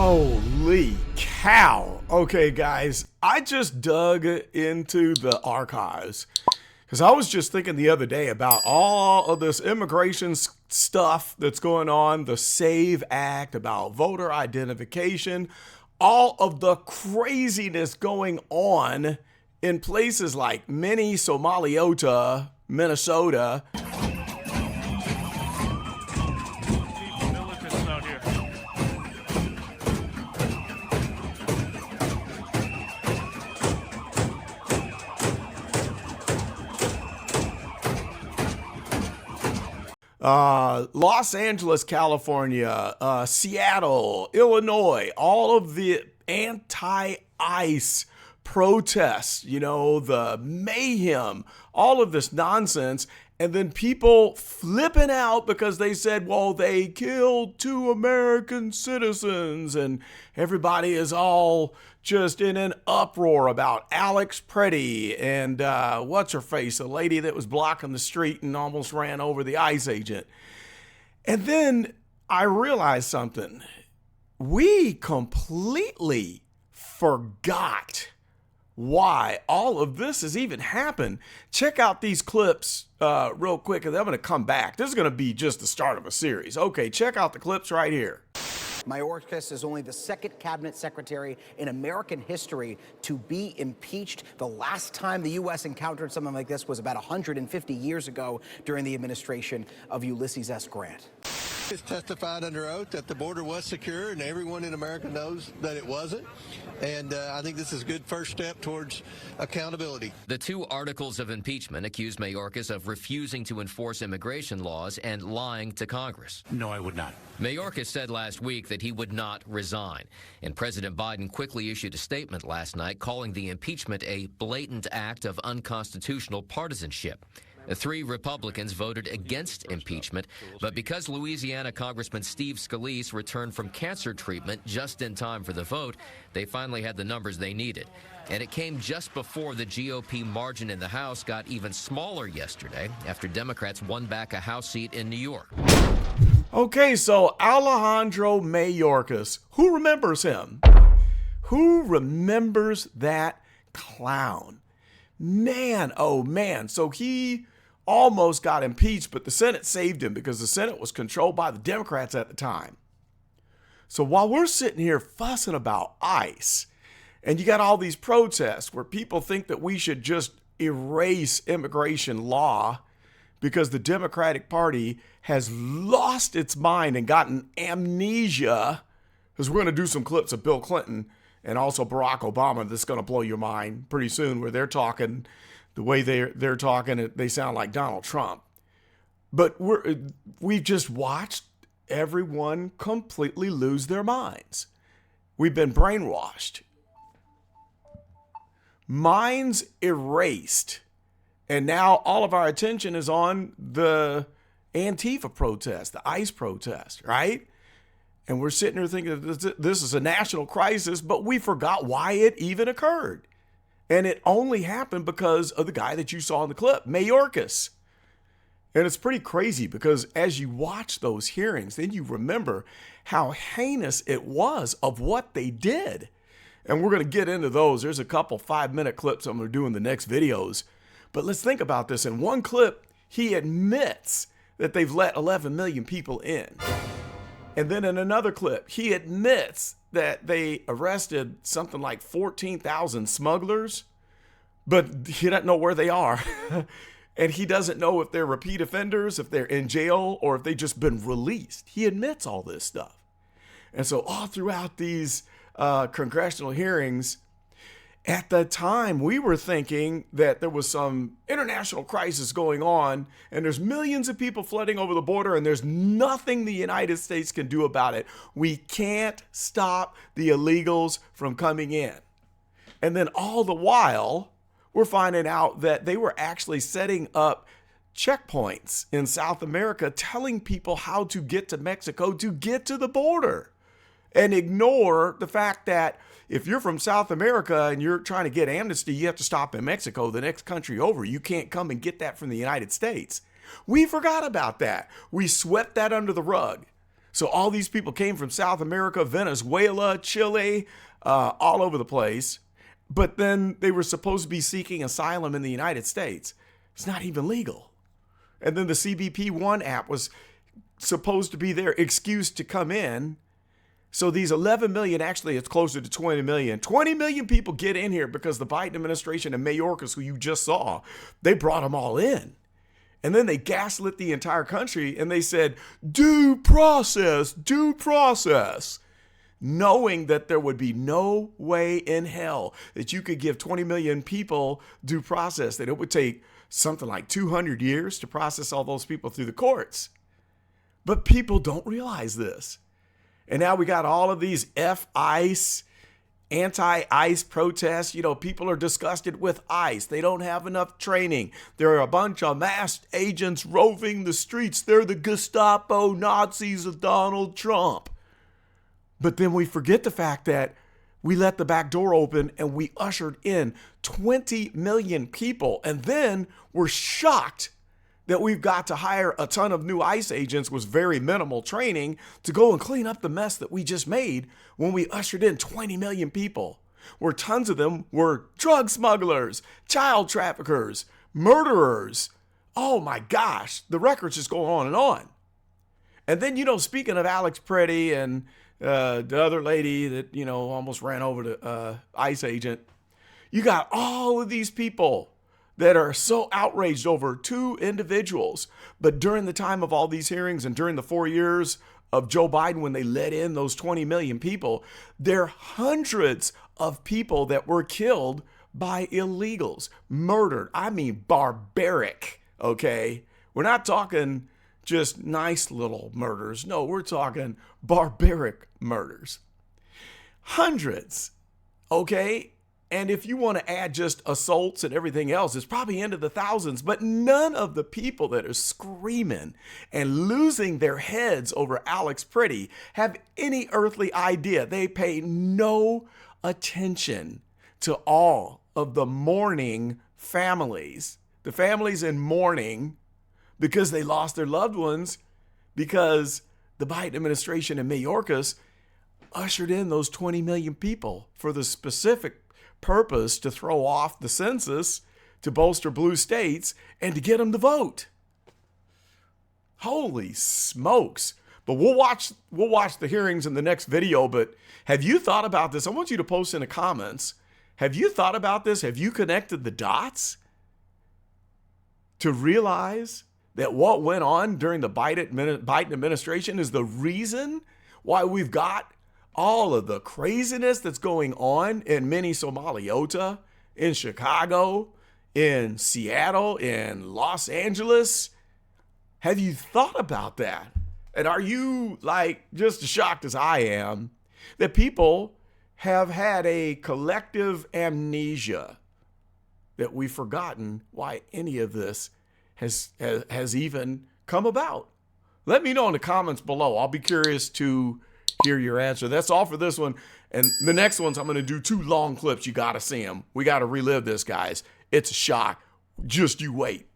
Holy cow. Okay, guys, I just dug into the archives because I was just thinking the other day about all of this immigration stuff that's going on, the SAVE Act, about voter identification, all of the craziness going on in places like Minnesota, Minnesota. Los Angeles, California, Seattle, Illinois, all of the anti-ICE protests, you know, the mayhem, all of this nonsense, and then people flipping out because they said, well, they killed 2 American citizens, and everybody is all just in an uproar about Alex Pretty and what's her face, the lady that was blocking the street and almost ran over the ICE agent. And then I realized something. We completely forgot why all of this has even happened. Check out these clips real quick, and I'm going to come back. This is going to be just the start of a series. Okay, check out the clips right here. Mayorkas is only the second cabinet secretary in American history to be impeached. The last time the U.S. encountered something like this was about 150 years ago during the administration of Ulysses S. Grant. It's testified under oath that the border was secure, and everyone in America knows that it wasn't. And I think this is a good first step towards accountability. The 2 articles of impeachment accuse Mayorkas of refusing to enforce immigration laws and lying to Congress. No, I would not. Mayorkas said last week that he would not resign. And President Biden quickly issued a statement last night calling the impeachment a blatant act of unconstitutional partisanship. 3 Republicans voted against impeachment, but because Louisiana Congressman Steve Scalise returned from cancer treatment just in time for the vote, they finally had the numbers they needed. And it came just before the GOP margin in the House got even smaller yesterday after Democrats won back a House seat in New York. Okay, so Alejandro Mayorkas, who remembers him? Who remembers that clown? Man, oh man, so he almost got impeached, but the Senate saved him because the Senate was controlled by the Democrats at the time. So while we're sitting here fussing about ICE, and you got all these protests where people think that we should just erase immigration law because the Democratic Party has lost its mind and gotten amnesia, because we're going to do some clips of Bill Clinton and also Barack Obama that's going to blow your mind pretty soon, where they're talking the way they're talking, they sound like Donald Trump. But we've just watched everyone completely lose their minds. We've been brainwashed. Minds erased. And now all of our attention is on the Antifa protest, the ICE protest, right? And we're sitting here thinking this is a national crisis, but we forgot why it even occurred. And it only happened because of the guy that you saw in the clip, Mayorkas. And it's pretty crazy because as you watch those hearings, then you remember how heinous it was of what they did. And we're going to get into those. There's a couple 5-minute clips I'm going to do in the next videos. But let's think about this. In one clip, he admits that they've let 11 million people in. And then in another clip, he admits that they arrested something like 14,000 smugglers, but he doesn't know where they are. And he doesn't know if they're repeat offenders, if they're in jail, or if they've just been released. He admits all this stuff. And so all throughout these congressional hearings, at the time, we were thinking that there was some international crisis going on, and there's millions of people flooding over the border, and there's nothing the United States can do about it. We can't stop the illegals from coming in. And then all the while, we're finding out that they were actually setting up checkpoints in South America, telling people how to get to Mexico to get to the border, and ignore the fact that if you're from South America and you're trying to get amnesty, you have to stop in Mexico, the next country over. You can't come and get that from the United States. We forgot about that. We swept that under the rug. So all these people came from South America, Venezuela, Chile, all over the place. But then they were supposed to be seeking asylum in the United States. It's not even legal. And then the CBP-1 app was supposed to be their excuse to come in. So these 11 million, actually it's closer to 20 million. 20 million people get in here because the Biden administration and Mayorkas, who you just saw, they brought them all in. And then they gaslit the entire country and they said, due process, knowing that there would be no way in hell that you could give 20 million people due process, that it would take something like 200 years to process all those people through the courts. But people don't realize this. And now we got all of these F-ICE, anti-ICE protests. You know, people are disgusted with ICE. They don't have enough training. There are a bunch of masked agents roving the streets. They're the Gestapo Nazis of Donald Trump. But then we forget the fact that we let the back door open and we ushered in 20 million people. And then we're shocked that we've got to hire a ton of new ICE agents with very minimal training to go and clean up the mess that we just made when we ushered in 20 million people, where tons of them were drug smugglers, child traffickers, murderers. Oh my gosh, the record's just going on and on. And then, you know, speaking of Alex Pretty and the other lady that, you know, almost ran over the ICE agent, you got all of these people that are so outraged over two individuals. But during the time of all these hearings and during the 4 years of Joe Biden, when they let in those 20 million people, there are hundreds of people that were killed by illegals, murdered. I mean, barbaric, okay? We're not talking just nice little murders. No, we're talking barbaric murders. Hundreds, okay? And if you want to add just assaults and everything else, it's probably into the thousands. But none of the people that are screaming and losing their heads over Alex Pretty have any earthly idea. They pay no attention to all of the mourning families, the families in mourning because they lost their loved ones, because the Biden administration and Mayorkas ushered in those 20 million people for the specific purpose to throw off the census, to bolster blue states, and to get them to vote. Holy smokes. But we'll watch the hearings in the next video. But have you thought about this? I want you to post in the comments. Have you thought about this? Have you connected the dots to realize that what went on during the Biden administration is the reason why we've got all of the craziness that's going on in mini Somaliota, in Chicago, in Seattle, in Los Angeles? Have you thought about that? And are you like just as shocked as I am that people have had a collective amnesia, that we've forgotten why any of this has even come about? Let me know in the comments below. I'll be curious to hear your answer. That's all for this one. And the next ones, I'm going to do 2 long clips. You got to see them. We got to relive this, guys. It's a shock. Just you wait.